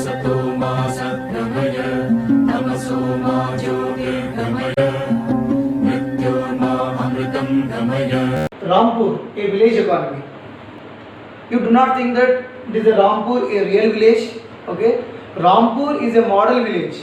सतो मा सद्गमय तमसो मा ज्योतिर्गमय मृत्योर्मा अमृतं गमय. Rampur, a village economy. You do not think that this is a Rampur, a real village. Okay, Rampur is a model village.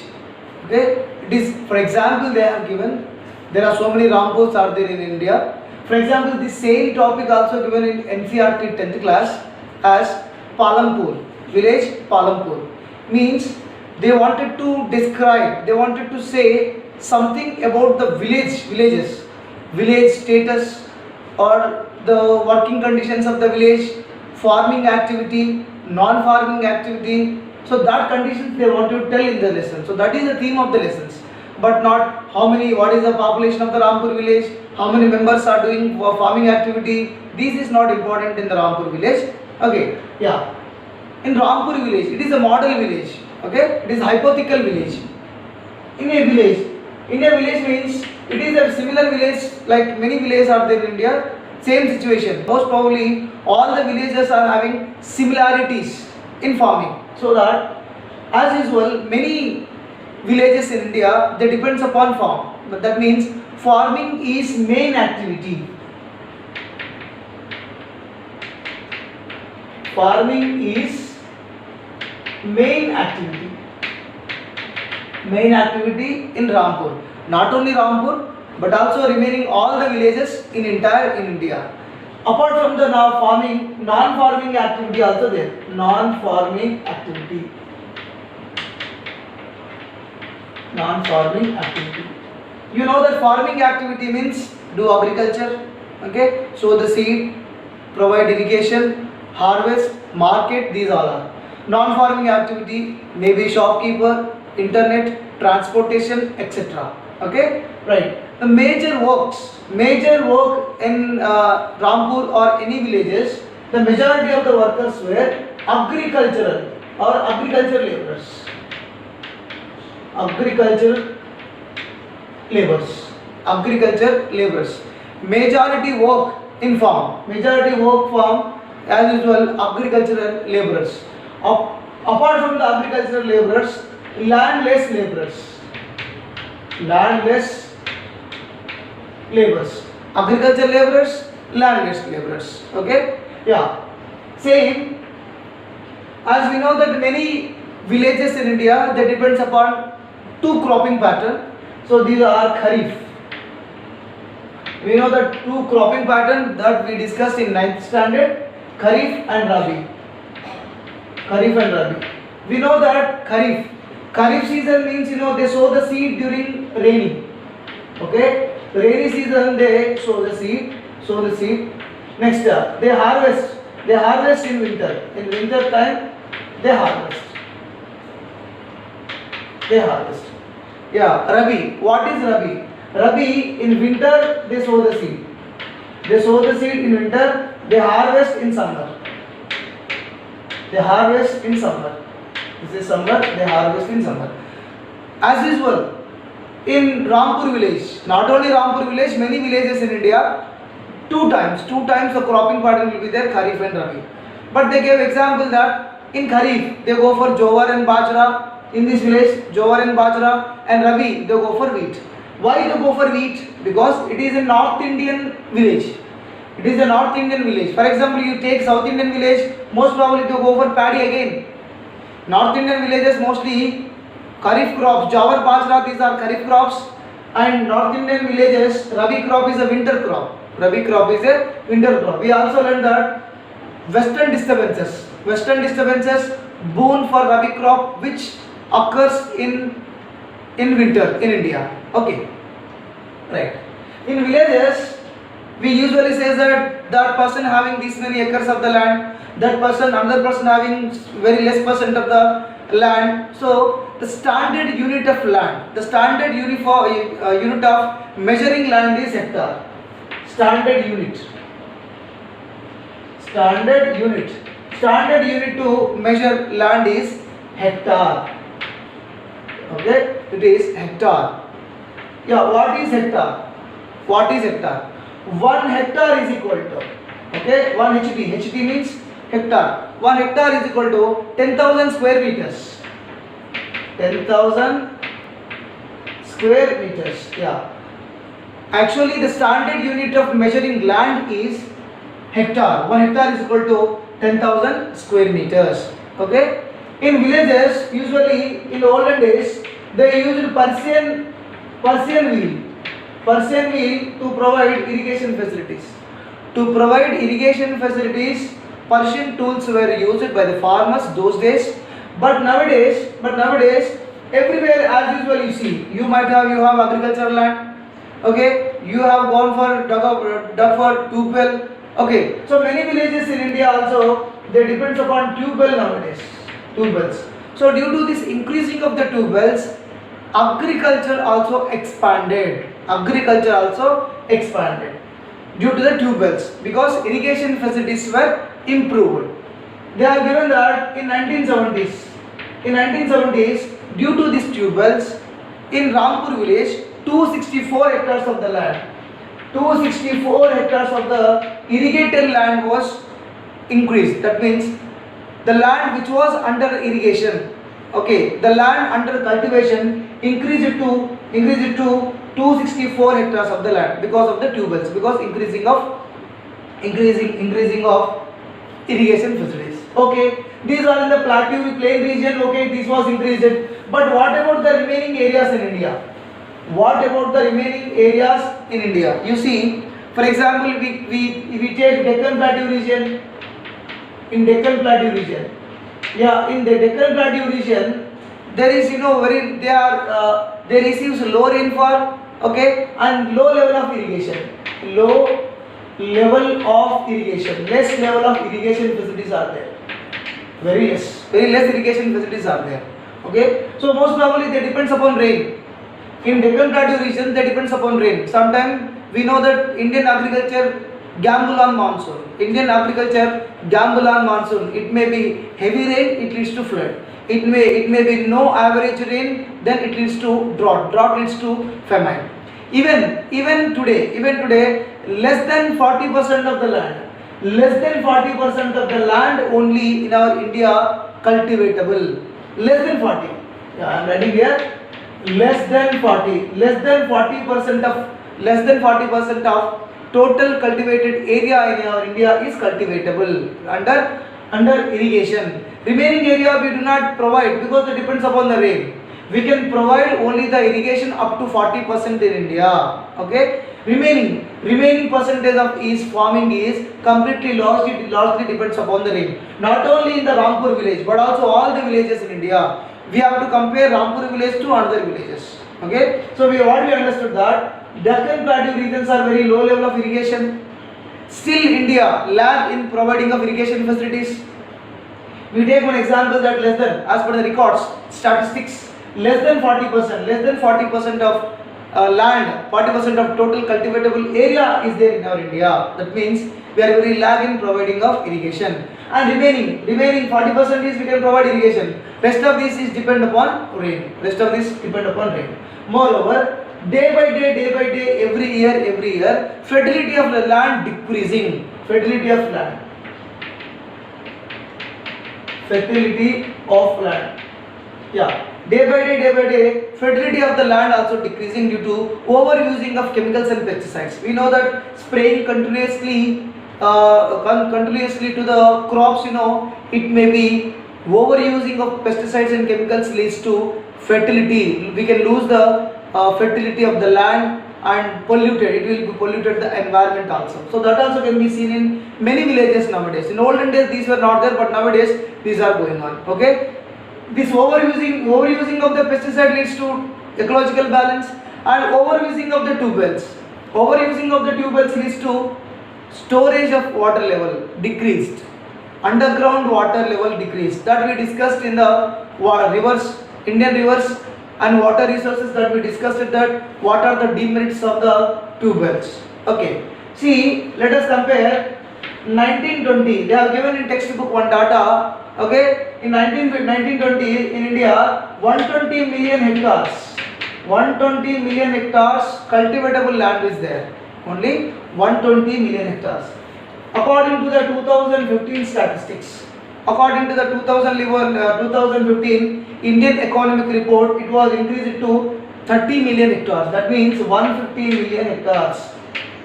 Okay, it is, for example, they have given. There are so many Rampurs are there in India. For example, the same topic also given in NCERT 10th class as Palampur, village Palampur. Means they wanted to describe, they wanted to say something about the villages, village status or the working conditions of the village, farming activity, non-farming activity. So that conditions they want to tell in the lesson. So that is the theme of the lessons. But not what is the population of the Rampur village, how many members are doing farming activity. This is not important in the Rampur village. Okay, yeah. In Rampur village, it is a model village. Okay, it is hypothetical village. In a village means it is a similar village like many villages are there in India. Same situation. Most probably all the villages are having similarities in farming. So that as usual many villages in India they depends upon farm. But that means farming is main activity. Farming is main activity in Rampur. Not only Rampur but also remaining all the villages in India. Apart from the farming, non-farming activity also there. Non-farming activity. You know that farming activity means do agriculture, okay, sow the seed, provide irrigation, harvest, market, these all are. Non-farming activity may be shopkeeper, internet, transportation, etc. Okay, right. The major work in Rampur or any villages, the majority of the workers were agricultural or agriculture laborers. Agriculture laborers. Majority work in farm. As usual, agricultural laborers. Apart from the agricultural laborers, landless laborers. Agricultural laborers, landless laborers. Okay? Yeah. Same. As we know that many villages in India they depends upon two cropping pattern. So these are Kharif. We know that two cropping pattern that we discussed in 9th standard, Kharif and Rabi. We know that Kharif season means they sow the seed during rainy. Okay, rainy season they sow the seed. Next they harvest in winter. In winter time they harvest. Yeah, Rabi. What is Rabi? Rabi, in winter they sow the seed. In winter, they harvest in summer. This is summer, they harvest in summer. As usual, in Rampur village, not only Rampur village, many villages in India, two times the cropping pattern will be there, Kharif and Rabi. But they gave example that in Kharif, they go for Jowar and Bajra. In this village, Jowar and Bajra, and Rabi, they go for wheat. Why they go for wheat? Because it is a North Indian village. For example, you take South Indian village, most probably they go for paddy again. North Indian villages mostly Kharif crops, Jowar, Bajra, these are Kharif crops, and North Indian villages Rabi crop is a winter crop. We also learned that western disturbances boon for Rabi crop which occurs in winter in India. Okay, right. In villages, we usually say that person having this many acres of the land, another person having very less percent of the land. So the standard unit of land, the standard unit of measuring land is hectare. Standard unit to measure land is hectare. Okay, it is hectare. Yeah, what is hectare? 1 hectare is equal to, okay, 1 HT. HT means hectare. 1 hectare is equal to 10,000 square meters. 10,000 square meters. Yeah. Actually, the standard unit of measuring land is hectare. 1 hectare is equal to 10,000 square meters. Okay. In villages, usually in olden days, they used Persian wheel to provide irrigation facilities. To provide irrigation facilities, Persian tools were used by the farmers those days. But nowadays, everywhere as usual you see, you have agricultural land. Okay, you have gone for dug for tube well. Okay, so many villages in India also they depends upon tube well nowadays. Tube wells. So due to this increasing of the tube wells, agriculture also expanded due to the tube wells because irrigation facilities were improved. They are given that in 1970s, due to these tube wells, in Rampur village, 264 hectares of the land, 264 hectares of the irrigated land was increased. That means the land which was under irrigation, okay, the land under cultivation increased to 264 hectares of the land because of the tube wells, because increasing of irrigation facilities. Okay, these are in the plain region. Okay, this was increased. But what about the remaining areas in India? You see, for example, we take Deccan Plateau region. In Deccan Plateau region, in the Deccan Plateau region, there is they receives low rainfall, okay, and low level of irrigation. Less level of irrigation facilities are there. Very less irrigation facilities are there. Okay, so most probably they depends upon rain. In Deccan Plateau region, they depends upon rain. Sometimes we know that Indian agriculture gamble on monsoon. It may be heavy rain, it leads to flood. It may be no average rain, then it leads to drought. Drought leads to famine. Even today, less than 40% of the land only in our India cultivatable. Less than 40. Yeah, I am writing here. Less than 40% of total cultivated area in our India is cultivatable under irrigation. Remaining area we do not provide because it depends upon the rain. We can provide only the irrigation up to 40% in India. Okay, remaining percentage of farming is completely lost. It largely depends upon the rain. Not only in the Rampur village but also all the villages in India. We have to compare Rampur village to other villages. Okay, so we understood that Deccan Plateau regions are very low level of irrigation. Still India lag in providing of irrigation facilities. We take one example that less than, as per the records, statistics, less than 40% of land, 40% of total cultivatable area is there in our India. That means we are very lag in providing of irrigation. And remaining 40% is we can provide irrigation. Rest of this is depend upon rain. Moreover, day by day, every year, fertility of the land decreasing. Fertility of land. Yeah. Day by day, fertility of the land also decreasing due to overusing of chemicals and pesticides. We know that spraying continuously to the crops, it may be overusing of pesticides and chemicals leads to fertility. We can lose the fertility of the land and polluted. It will be polluted the environment also. So that also can be seen in many villages nowadays. In olden days these were not there, but nowadays these are going on. Okay, this overusing of the pesticide leads to ecological balance, and overusing of the tube wells leads to storage of water level decreased, underground water level decreased. That we discussed in the rivers, Indian rivers and water resources, that we discussed it, that what are the demerits of the tube wells. Okay, see, let us compare 1920. They have given in textbook one data. Okay, in 1920 in India 120 million hectares cultivatable land is there. Only 120 million hectares. According to the 2015 statistics, according to the 2015 Indian Economic Report, it was increased to 30 million hectares. That means 150 million hectares.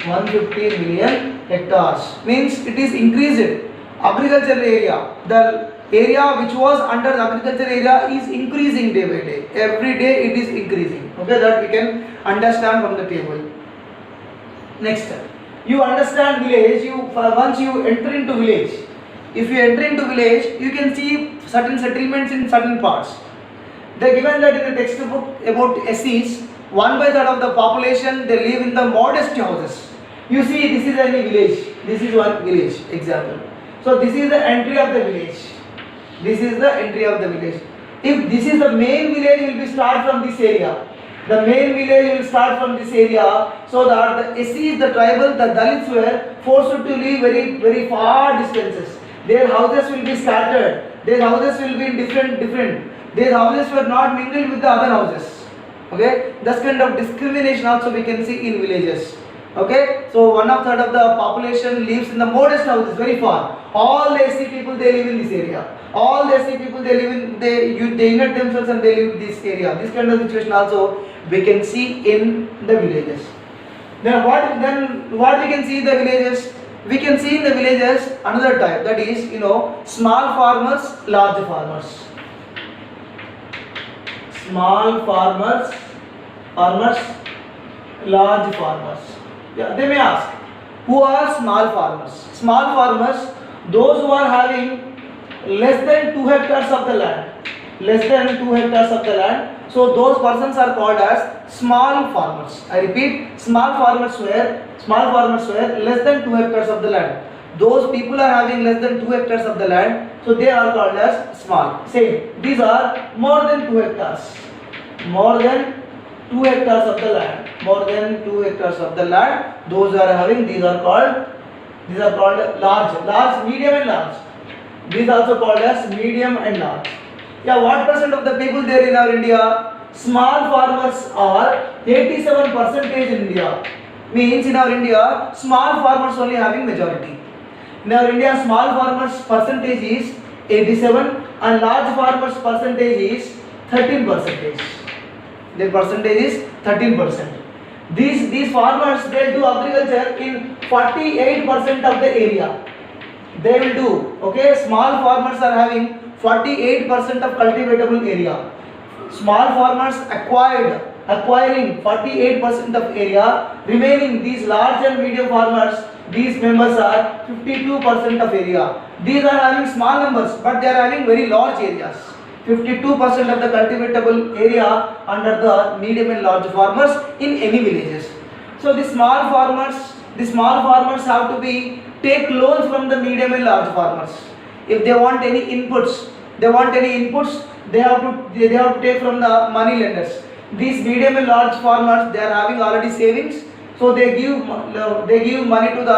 150 million hectares means it is increased. Agricultural area, the area which was under the agriculture area is increasing day by day. Every day it is increasing. Okay, that we can understand from the table. Next, you understand village. Once you enter into village, if you enter into village, you can see certain settlements in certain parts. They given that in the textbook about SCs, 1/3 of the population they live in the modest houses. You see, this is any village. This is one village example. So this is the entry of the village. This is the entry of the village. If this is the main village, will be start from this area. The main village will start from this area, so that the SCs, the tribal, the Dalits were forced to live very far distances. Their houses will be scattered. Their houses will be different. Their houses were not mingled with the other houses. Okay, this kind of discrimination also we can see in villages. Okay, so 1/3 of the population lives in the modest houses very far. All the SC people they live in this area. All the SC people they live in they unite themselves and they live in this area. This kind of situation also we can see in the villages. Then what we can see in the villages? We can see in the villages another type, that is small farmers, large farmers. Small farmers, large farmers. Yeah, they may ask, who are small farmers? Small farmers, those who are having less than 2 hectares of the land. Less than 2 hectares of the land. So those persons are called as small farmers. I repeat, small farmers were less than 2 hectares of the land. Those people are having less than 2 hectares of the land, so they are called as small. Same, these are more than 2 hectares. More than 2 hectares of the land. More than 2 hectares of the land. Those are having, these are called large, medium and large. These are also called as medium and large. Yeah, what percent of the people there in our India? Small farmers are 87% in India. Means in our India, small farmers only having majority. In our India, small farmers percentage is 87 and large farmers percentage is 13%. Their percentage is 13%. These farmers, they do agriculture in 48% of the area. They will do. Okay, small farmers are having 48% of cultivatable area. Small farmers acquiring 48% of area. Remaining these large and medium farmers, these members are 52% of area. These are having small numbers, but they are having very large areas. 52% of the cultivatable area under the medium and large farmers in any villages. So the small farmers have to take loans from the medium and large farmers. If they want any inputs, they have to take from the money lenders. These medium and large farmers, they are having already savings, so they give money to the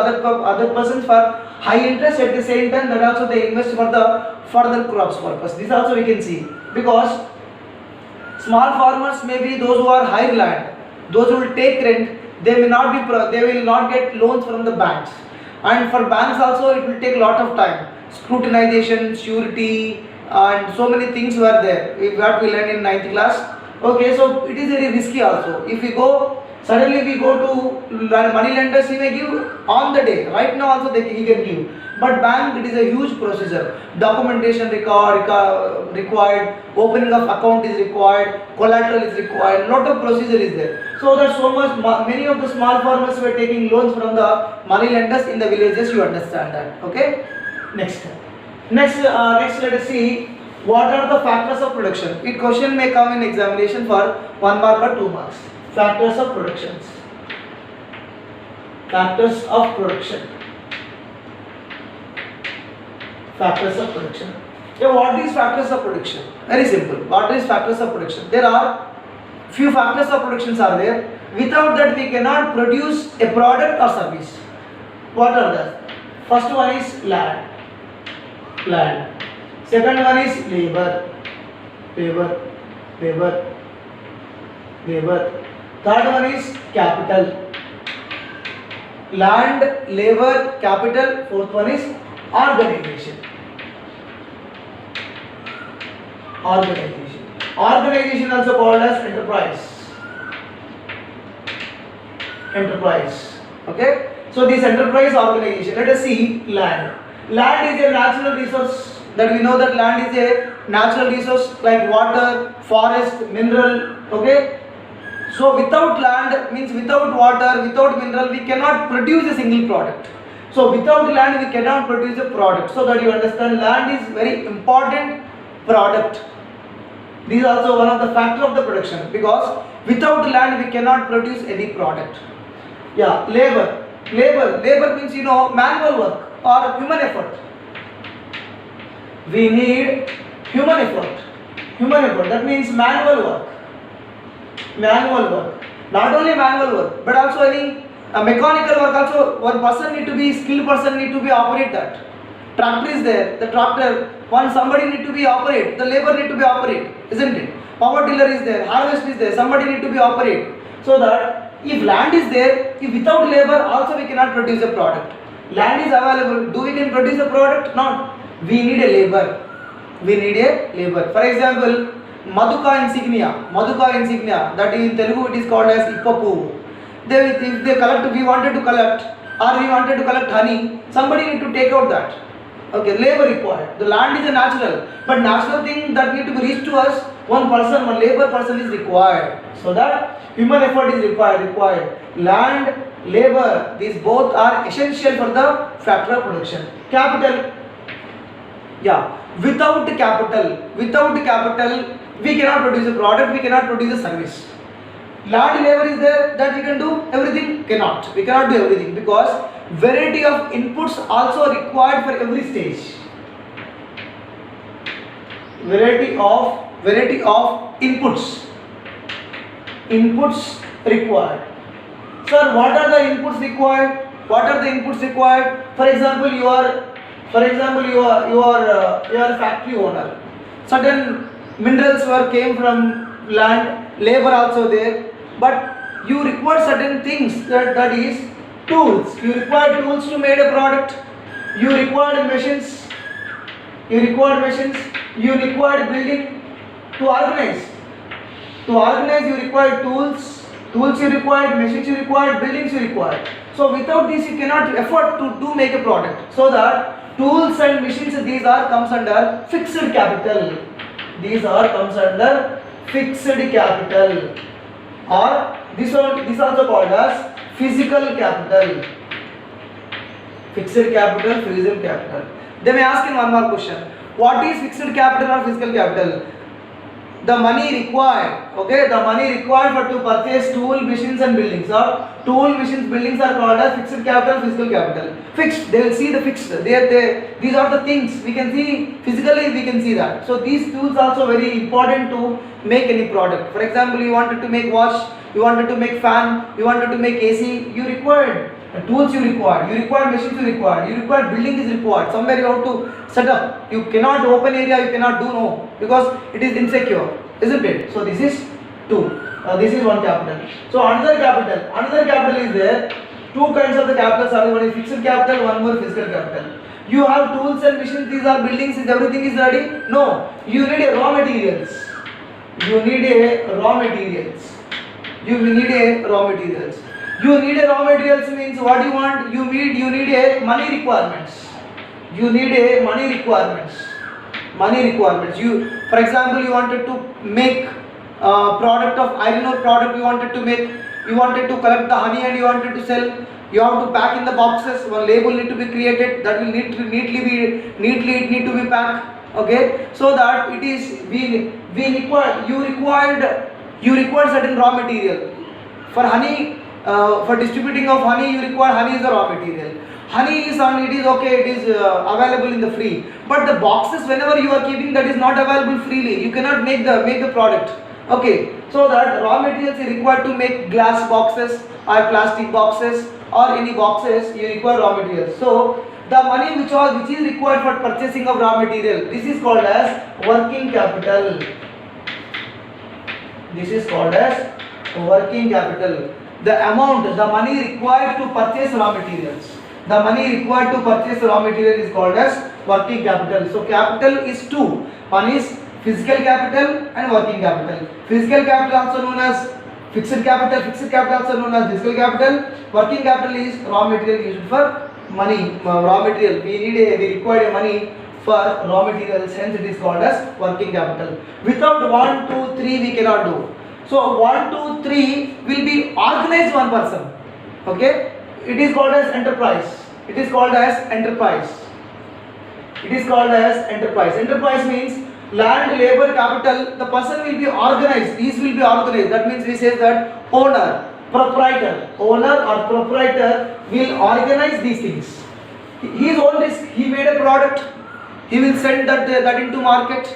other persons for high interest. At the same time, that also they invest for the further crops purpose. This also we can see, because small farmers may be those who are higher land, those who will take rent. They will not get loans from the banks, and for banks also it will take a lot of time. Scrutinization, surety, and so many things were there. What we learned in 9th class. Okay, so it is very risky also. If we go suddenly to money lenders, he may give on the day. Right now also he can give. But bank, it is a huge procedure. Documentation required, opening of account is required, collateral is required, lot of procedure is there. So that many of the small farmers were taking loans from the money lenders in the villages. You understand that? Okay. Next, let us see what are the factors of production. It question may come in examination for 1 mark or 2 marks. Factors of production. Factors of production. Yeah, what is factors of production? Very simple. What is factors of production? There are few factors of production are there. Without that we cannot produce a product or service. What are that? First one is land. Second one is labor. Third one is capital. Land, labor, capital. Fourth one is organization. Organization. Organization also called as enterprise. Enterprise. Okay. So this enterprise organization. Let us see land. Land is a natural resource. That we know that land is a natural resource like water, forest, mineral. Okay. So without land means without water, without mineral, we cannot produce a single product. So without land we cannot produce a product. So that you understand, land is very important product. This is also one of the factor of the production, because without land we cannot produce any product. Yeah, labor. Labor means manual work or human effort. We need human effort. That means manual work. Not only manual work, but also any mechanical work also. One person need to be skilled person, need to be operate that. Tractor is there, the tractor, somebody need to be operate, the labor need to be operate, isn't it? Power tiller is there, harvest is there, somebody need to be operate. So that if land is there, if without labor also we cannot produce a product. Land is available, do we can produce a product? Not. We need a labor. For example, Maduka insignia, that in Telugu it is called as Ippapu. If they collect, we wanted to collect honey, somebody need to take out that. Okay, labor required. The land is a natural, but natural thing that need to be reached to us, one labor person is required. So that human effort is required. Land, labor, these both are essential for the factor of production. Capital. Yeah, without capital, we cannot produce a product, we cannot produce a service. Land, labor is there, that we can do everything? We cannot do everything, because variety of inputs also required for every stage. Variety of inputs required. Sir, what are the inputs required? For example, you are a factory owner. Certain minerals came from land, labor also there, but you require certain things, that is tools. You require tools to make a product. You require machines. You require building to organize. You require tools you require, machines you require, buildings you require. So without this you cannot afford to make a product. So that tools and machines, these comes under fixed capital. Or this also called as physical capital. Fixed capital. They may ask in one more question. What is fixed capital or physical capital? The money required, for to purchase tool, machines and buildings, or tool, machines, buildings are called as fixed capital, physical capital. Fixed, they will see the fixed. These are the things we can see physically. We can see that. So these tools also very important to make any product. For example, you wanted to make watch, you wanted to make fan, you wanted to make AC. You required tools. You required machines. You required building is required. Somewhere you have to set up. You cannot open area. You cannot do no, because it is insecure, isn't it? So this is two. This is one capital. So another capital is there. Two kinds of the capitals are there. One is fixed capital, one more physical capital. You have tools and machines. These are buildings. Is everything is ready? No. You need a raw materials. You need a raw materials means what you want? You need a money requirements. For example, you wanted to make product of iron ore product. You wanted to collect the honey and you wanted to sell. You have to pack in the boxes. One label need to be created. That will neatly need to be packed. Okay, so that it is you require certain raw material. For honey, for distributing of honey, you require honey is the raw material. Honey is available in the free. But the boxes, whenever you are keeping, that is not available freely. You cannot make the product. Okay, so that raw materials is required to make glass boxes or plastic boxes or any boxes. You require raw materials. So the money which is required for purchasing of raw material, this is called as working capital. The amount, the money required to purchase raw materials. is called as working capital. So capital is two. One is physical capital and working capital. Physical capital also known as fixed capital. Fixed capital also known as physical capital. Working capital is raw material used for money. Raw material. We require money for raw materials. Hence it is called as working capital. Without 1, 2, 3 we cannot do. So 1, 2, 3 will be organized one person. Okay. It is called as enterprise. It is called as enterprise. It is called as enterprise. Enterprise means land, labor, capital. The person will be organized. These will be organized. That means we say that owner, proprietor, owner or proprietor will organize these things. His own risk. He made a product. He will send that into market.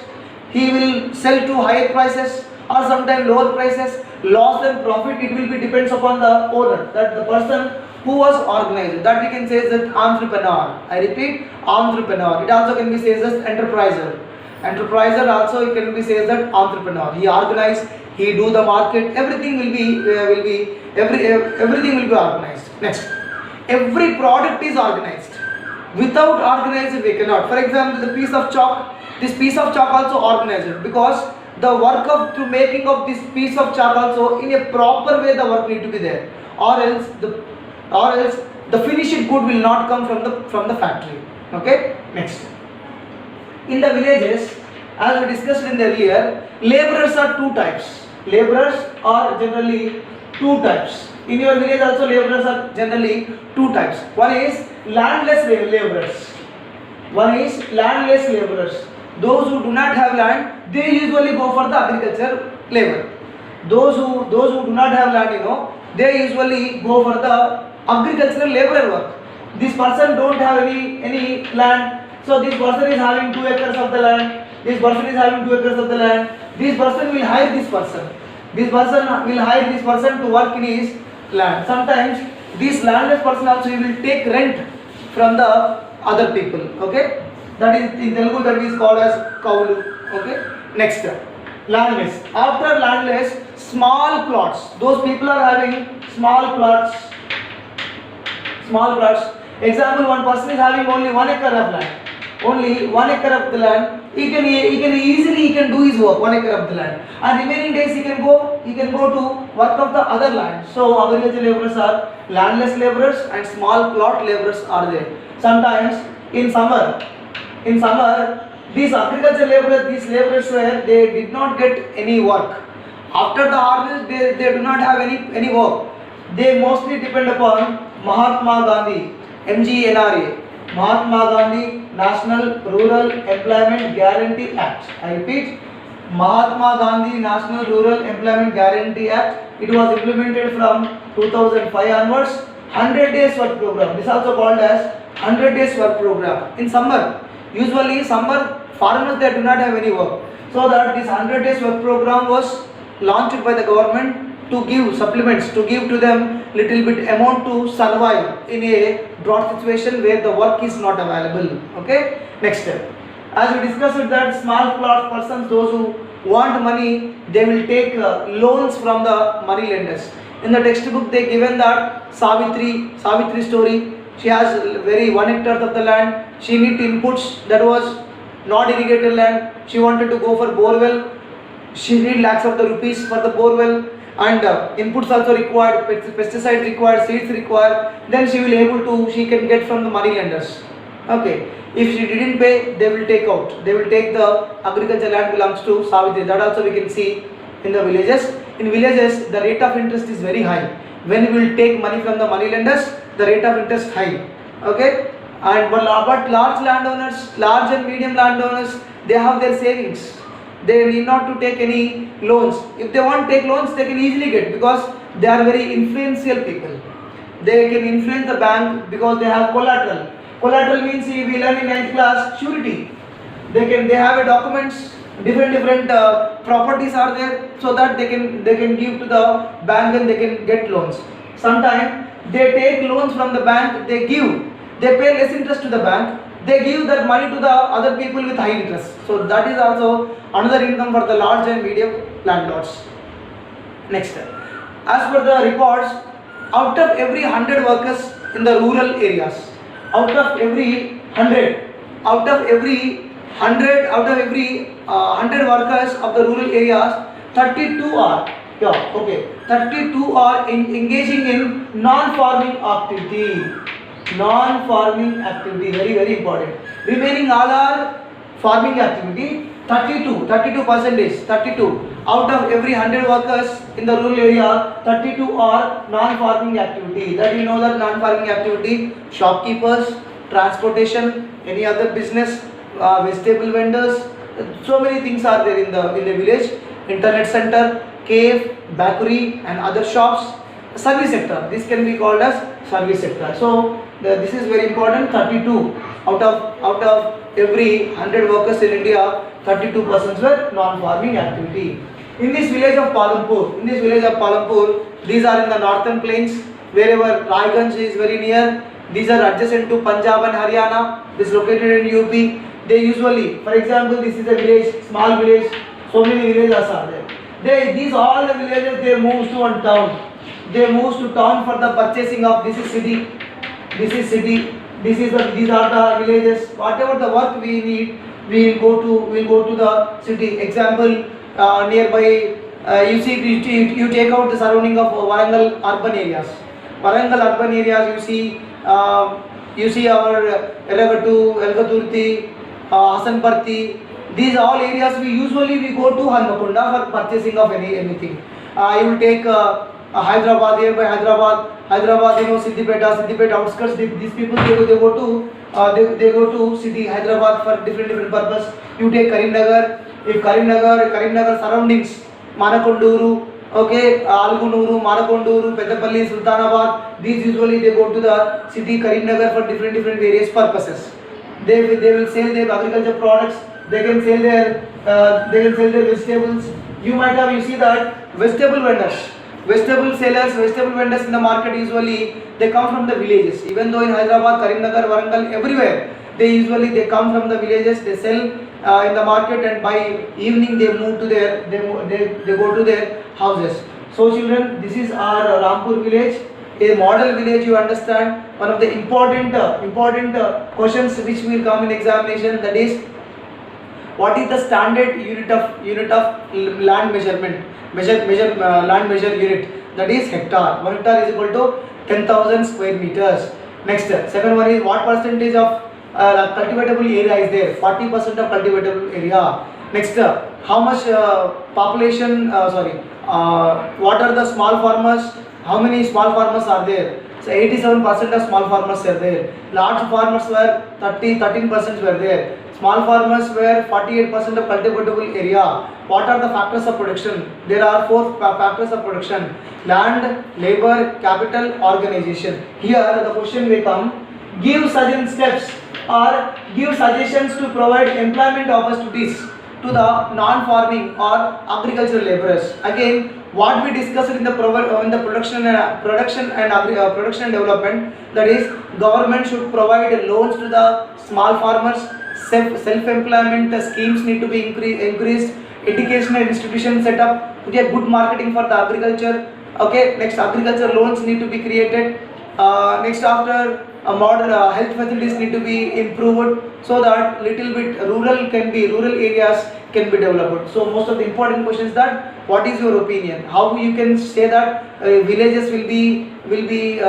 He will sell to higher prices or sometimes lower prices. Loss and profit, it will be depends upon the owner. That the person who was organized. That we can say is that entrepreneur. I repeat, entrepreneur. It also can be said as enterpriser. Enterpriser also it can be said that entrepreneur. He organized. He do the market. Everything will be everything will be organized. Next, every product is organized. Without organized we cannot. For example, the piece of chalk. This piece of chalk also organized because the work of to making of this piece of chalk also in a proper way the work need to be there, or else the finished good will not come from the factory. Okay. Next, in the villages, as we discussed in the earlier, laborers are two types. Laborers are generally two types. In your village also laborers are generally two types. One is landless laborers. One is landless laborers. Those who do not have land, they usually go for the agriculture labor. Those who do not have land, they usually go for the agricultural labor work. This person don't have any land, so this person is having 2 acres of the land. This person is having 2 acres of the land. This person will hire this person. This person will hire this person to work in his land. Sometimes this landless person also will take rent from the other people. Okay. That is in Telugu that is called as kaulu. Okay. Next, landless. After landless, small plots. Those people are having small plots. Small plots. Example: one person is having only 1 acre of land. Only 1 acre of the land. He can easily do his work. 1 acre of the land, and remaining days he can go to work of the other land. So agricultural laborers are landless laborers and small plot laborers are there. Sometimes in summer, these agricultural laborers, these laborers were they did not get any work. After the harvest, they do not have any work. They mostly depend upon Mahatma Gandhi, MGNRA, Mahatma Gandhi National Rural Employment Guarantee Act. I repeat, Mahatma Gandhi National Rural Employment Guarantee Act. It was implemented from 2005 onwards. 100 days work program. This is also called as 100 days work program. In summer, usually summer farmers they do not have any work. So that this 100 days work program was launched by the government to give supplements, to give to them little bit amount to survive in a drought situation where the work is not available. Okay. Next step. As we discussed that small plot persons, those who want money, they will take loans from the money lenders. In the textbook they given that Savitri story. She has very 1 hectare of the land. She need inputs, that was not irrigated land. She wanted to go for borewell. She need lakhs of the rupees for the borewell, and inputs also required, pesticides required, seeds required. Then she can get from the money lenders. Okay. If she didn't pay, they will take out. They will take the agricultural land belongs to Savitri. That also we can see in the villages. In villages, the rate of interest is very high. When we will take money from the money lenders, the rate of interest high. Okay. But large landowners, large and medium landowners, they have their savings. They need not to take any loans. If they want to take loans, they can easily get, because they are very influential people. They can influence the bank because they have collateral. Collateral means we learn in 9th class surety. They have a documents, different properties are there, so that they can give to the bank and they can get loans. Sometimes they take loans from the bank, they pay less interest to the bank. They give that money to the other people with high interest. So that is also another income for the large and medium landlords. Next, as per the records, out of every 100 workers in the rural areas, out of every 100 100 out of every 100 workers of the rural areas, 32 are, yeah, okay, 32 are engaging in non-farming activity. Non-farming activity, very very important. Remaining all are farming activity. 32 percentage, 32 out of every 100 workers in the rural area, 32 are non-farming activity. That you know that non-farming activity, shopkeepers, transportation, any other business, vegetable vendors, so many things are there in the village. Internet center, cave, bakery and other shops. Service sector, this can be called as service sector. So this is very important. 32 out of every 100 workers in India, 32% were non-farming activity. In this village of Palampur, these are in the northern plains, wherever Raiganj is very near. These are adjacent to Punjab and Haryana. This is located in UP. They usually, for example, this is a village, small village. So many villages are there. These all the villages, they move to one town. They move to town for the purchasing of, this is city, these are the villages. Whatever the work we need, we will go to the city. Example, nearby, you see, you take out the surrounding of Warangal urban areas. You see our Eragatu, Elgaturti, Hasanparti. These all areas we usually go to Hanmakunda for purchasing of anything. You will take Hyderabad, nearby Hyderabad, you know, Siddipeta outskirts. These people they go to city Hyderabad for different purpose. You take Karimnagar. If Karimnagar surroundings, Manakonduru, okay, Algunuru, Manakonduru, Peddapalli, Sultanabad. These usually they go to the city Karimnagar for different various purposes. They will sell their agriculture products. They can sell their vegetables. You see that vegetable vendors. Vegetable sellers, vegetable vendors in the market, usually they come from the villages. Even though in Hyderabad, Karimnagar, Warangal, everywhere, they come from the villages. They sell in the market, and by evening they move to they go to their houses. So children, this is our Rampur village, a model village. You understand, one of the important questions which will come in examination, that is, what is the standard unit of land measurement? Land measure unit, that is hectare. 1 hectare is equal to 10,000 square meters. Next, second one is, what percentage of cultivatable area is there? 40% of cultivatable area. Next, how much population, what are the small farmers? How many small farmers are there? So 87% of small farmers are there. Large farmers were 13% were there. Small farmers were 48% of cultivatable area. What are the factors of production? There are 4 factors of production: land, labor, capital, organization. Here the question may come: give certain steps or give suggestions to provide employment opportunities to the non-farming or agricultural laborers. Again, what we discussed in the production and development, that is, government should provide loans to the small farmers. Self-employment schemes need to be increased. Educational institutions set up to get good marketing for the agriculture. Okay. Next, agriculture loans need to be created. Next, after modern health facilities need to be improved, so that little bit rural areas can be developed. So most of the important questions, that what is your opinion? How you can say that villages will be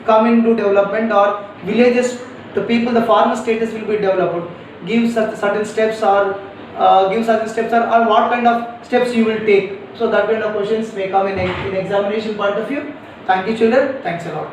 come into development, or villages, the farmer status will be developed? Give certain steps, or what kind of steps you will take. So that kind of questions may come in examination point of view. Thank you children. Thanks a lot.